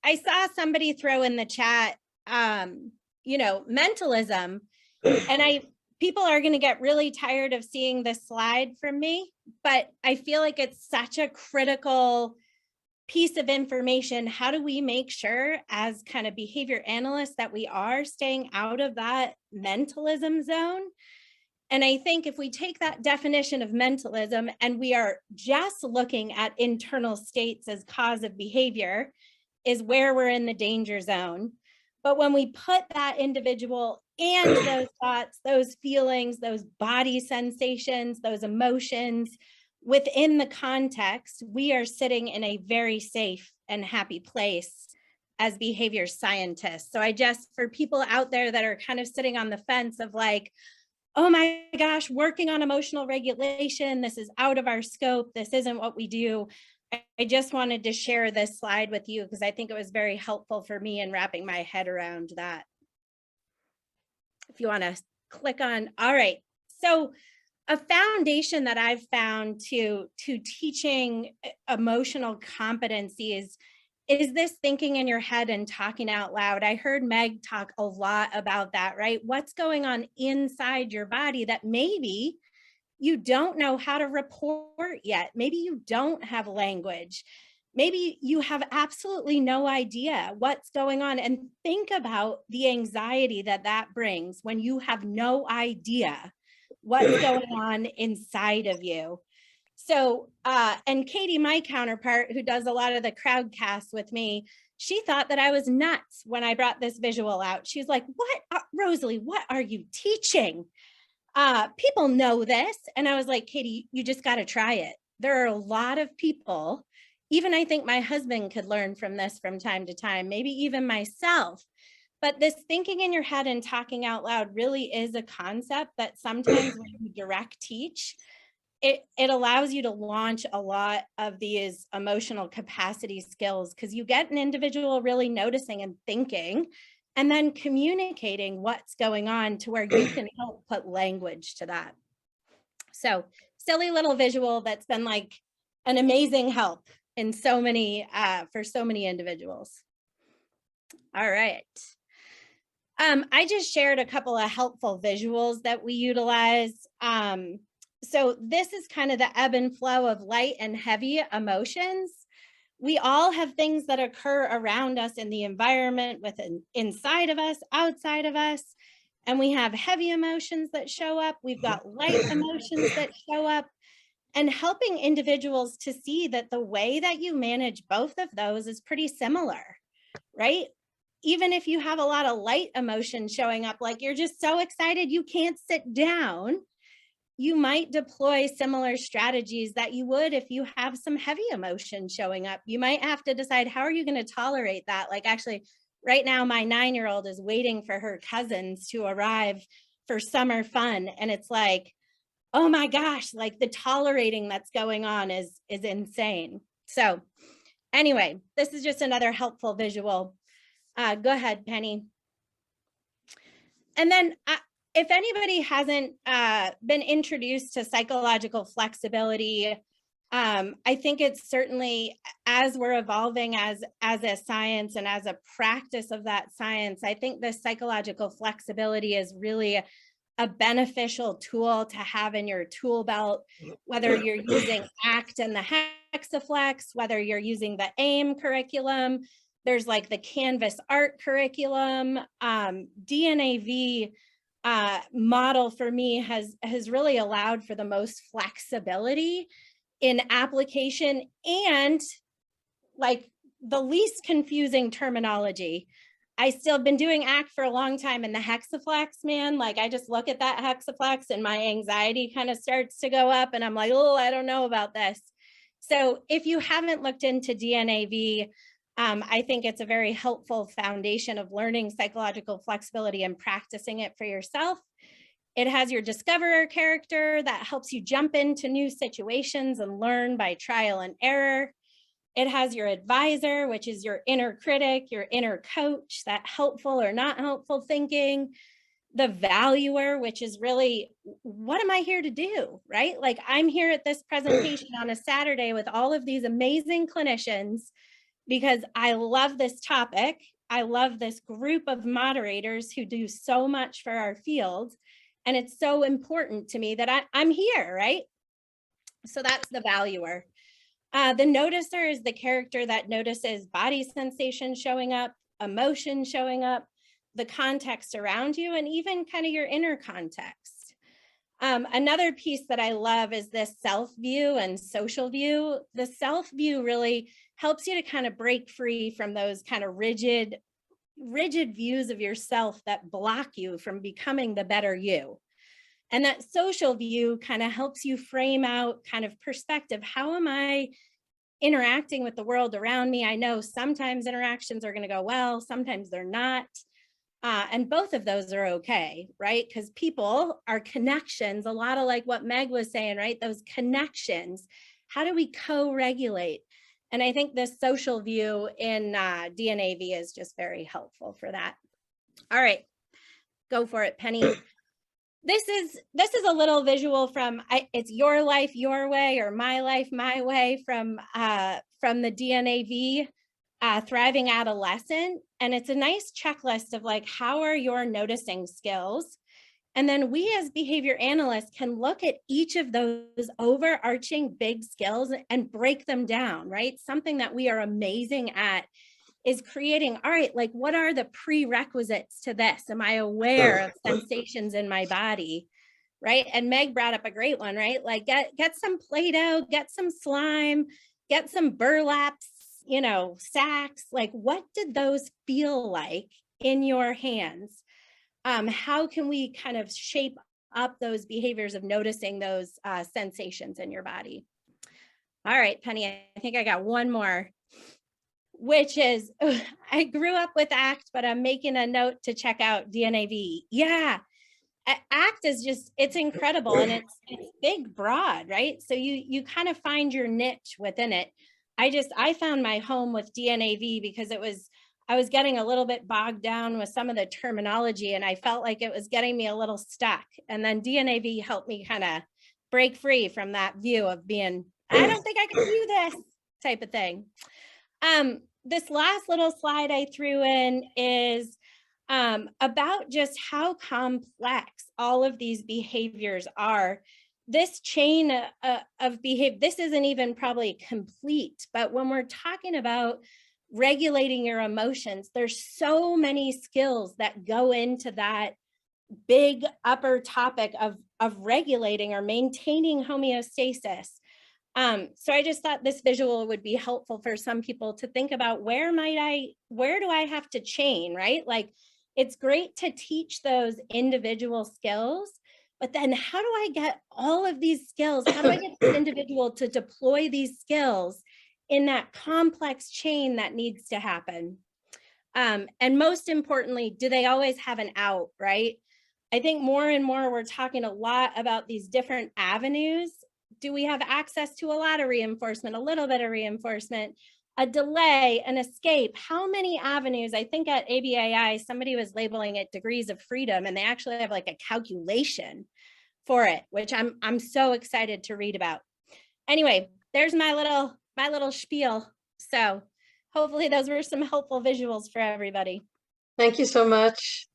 I saw somebody throw in the chat, mentalism, and people are going to get really tired of seeing this slide from me, but I feel like it's such a critical piece of information. How do we make sure as kind of behavior analysts that we are staying out of that mentalism zone? And I think if we take that definition of mentalism and we are just looking at internal states as cause of behavior, is where we're in the danger zone. But when we put that individual and those thoughts, those feelings, those body sensations, those emotions within the context, we are sitting in a very safe and happy place as behavior scientists. So for people out there that are kind of sitting on the fence of like, oh my gosh, working on emotional regulation, this is out of our scope, this isn't what we do. I just wanted to share this slide with you because I think it was very helpful for me in wrapping my head around that. If you want to click on, all right. So a foundation that I've found to teaching emotional competencies is this thinking in your head and talking out loud. I heard Meg talk a lot about that, right? What's going on inside your body that maybe you don't know how to report yet. Maybe you don't have language. Maybe you have absolutely no idea what's going on. And think about the anxiety that brings when you have no idea what's going on inside of you. So, and Katie, my counterpart, who does a lot of the crowdcasts with me, she thought that I was nuts when I brought this visual out. She's like, what, Rosalie, what are you teaching? People know this. And I was like, Katie, you just got to try it. There are a lot of people, even I think my husband could learn from this from time to time, maybe even myself. But this thinking in your head and talking out loud really is a concept that sometimes when you direct teach, it allows you to launch a lot of these emotional capacity skills because you get an individual really noticing and thinking and then communicating what's going on to where you can help put language to that. So silly little visual that's been like an amazing help in so many, for so many individuals. All right. I just shared a couple of helpful visuals that we utilize. So this is kind of the ebb and flow of light and heavy emotions. We all have things that occur around us in the environment, inside of us, outside of us, and we have heavy emotions that show up. We've got light emotions that show up, and helping individuals to see that the way that you manage both of those is pretty similar, right? Even if you have a lot of light emotion showing up, like you're just so excited you can't sit down, you might deploy similar strategies that you would if you have some heavy emotion showing up. You might have to decide, how are you going to tolerate that? Like actually, right now, my 9-year-old is waiting for her cousins to arrive for summer fun. And it's like, oh my gosh, like the tolerating that's going on is insane. So anyway, this is just another helpful visual. Go ahead, Penny. And then if anybody hasn't been introduced to psychological flexibility, I think it's certainly, as we're evolving as a science and as a practice of that science, I think this psychological flexibility is really a beneficial tool to have in your tool belt, whether you're using ACT and the Hexaflex, whether you're using the AIM curriculum. There's like the Canvas art curriculum. DNAV model for me has really allowed for the most flexibility in application and like the least confusing terminology. I still been doing ACT for a long time, and the Hexaflex, man, like I just look at that Hexaflex and my anxiety kind of starts to go up and I'm like, oh, I don't know about this. So if you haven't looked into DNAV, I think it's a very helpful foundation of learning psychological flexibility and practicing it for yourself. It has your discoverer character that helps you jump into new situations and learn by trial and error. It has your advisor, which is your inner critic, your inner coach, that helpful or not helpful thinking. The valuer, which is really, what am I here to do, right? Like I'm here at this presentation on a Saturday with all of these amazing clinicians because I love this topic. I love this group of moderators who do so much for our field. And it's so important to me that I'm here, right? So that's the valuer. The noticer is the character that notices body sensation showing up, emotion showing up, the context around you, and even kind of your inner context. Another piece that I love is this self view and social view. The self view really helps you to kind of break free from those kind of rigid views of yourself that block you from becoming the better you. And that social view kind of helps you frame out kind of perspective. How am I interacting with the world around me? I know sometimes interactions are going to go well, sometimes they're not. And both of those are okay, right? Because people are connections, a lot of like what Meg was saying, right? Those connections. How do we co-regulate? And I think this social view in DNAV is just very helpful for that. All right, go for it, Penny. This is a little visual from it's Your Life Your Way or My Life My Way from the DNAV Thriving Adolescent. And it's a nice checklist of like, how are your noticing skills? And then we as behavior analysts can look at each of those overarching big skills and break them down, right? Something that we are amazing at is creating, all right, like what are the prerequisites to this? Am I aware of sensations in my body, right? And Meg brought up a great one, right? Like get some Play-Doh, get some slime, get some burlaps, you know, sacks. Like what did those feel like in your hands? How can we kind of shape up those behaviors of noticing those sensations in your body? All right, Penny, I think I got one more, which is, I grew up with ACT, but I'm making a note to check out DNAV. Yeah, ACT is just, it's incredible. And it's big, broad, right? So you kind of find your niche within it. I found my home with DNAV because I was getting a little bit bogged down with some of the terminology and I felt like it was getting me a little stuck. And then DNAV helped me kind of break free from that view of being, I don't think I can do this type of thing. This last little slide I threw in is about just how complex all of these behaviors are. This chain of behavior, this isn't even probably complete, but when we're talking about regulating your emotions, there's so many skills that go into that big upper topic of regulating or maintaining homeostasis. So I just thought this visual would be helpful for some people to think about where do I have to chain, right? Like it's great to teach those individual skills, but then how do I get all of these skills? How do I get this individual to deploy these skills in that complex chain that needs to happen? And most importantly, do they always have an out, right? I think more and more we're talking a lot about these different avenues. Do we have access to a lot of reinforcement, a little bit of reinforcement, a delay, an escape? How many avenues? I think at ABAI, somebody was labeling it degrees of freedom, and they actually have like a calculation for it, which I'm so excited to read about. Anyway, there's my little spiel. So hopefully those were some helpful visuals for everybody. Thank you so much.